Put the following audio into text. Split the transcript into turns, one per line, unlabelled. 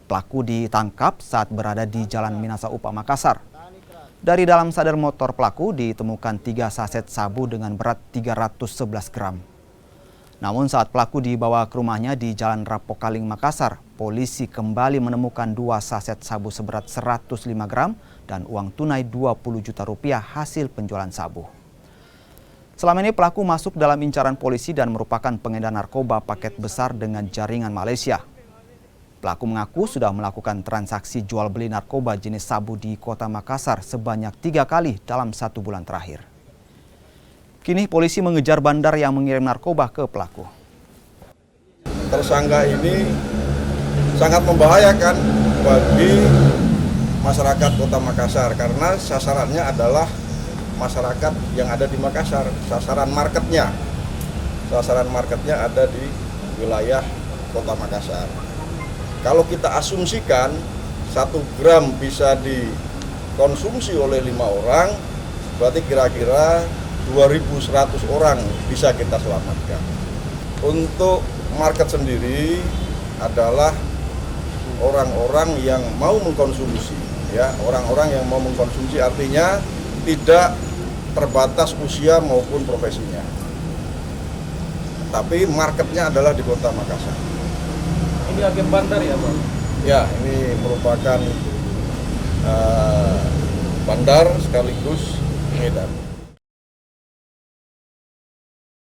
Pelaku ditangkap saat berada di Jalan Minasa Upa, Makassar. Dari dalam sadar motor pelaku ditemukan 3 saset sabu dengan berat 311 gram. Namun saat pelaku dibawa ke rumahnya di Jalan Rapokaling, Makassar, polisi kembali menemukan 2 saset sabu seberat 105 gram dan uang tunai 20 juta rupiah hasil penjualan sabu. Selama ini pelaku masuk dalam incaran polisi dan merupakan pengedar narkoba paket besar dengan jaringan Malaysia. Pelaku mengaku sudah melakukan transaksi jual beli narkoba jenis sabu di kota Makassar sebanyak 3 kali dalam 1 bulan terakhir. Kini polisi mengejar bandar yang mengirim narkoba ke pelaku.
Tersangka ini sangat membahayakan bagi masyarakat kota Makassar karena sasarannya adalah masyarakat yang ada di Makassar. Sasaran marketnya ada di wilayah kota Makassar. Kalau kita asumsikan 1 gram bisa dikonsumsi oleh 5 orang, berarti kira-kira 2.100 orang bisa kita selamatkan. Untuk market sendiri adalah orang-orang yang mau mengkonsumsi, ya, orang-orang yang mau mengkonsumsi artinya tidak terbatas usia maupun profesinya. Tapi marketnya adalah di kota Makassar.
Ini agen bandar ya, Bang?
Ya, ini merupakan bandar sekaligus pengedar.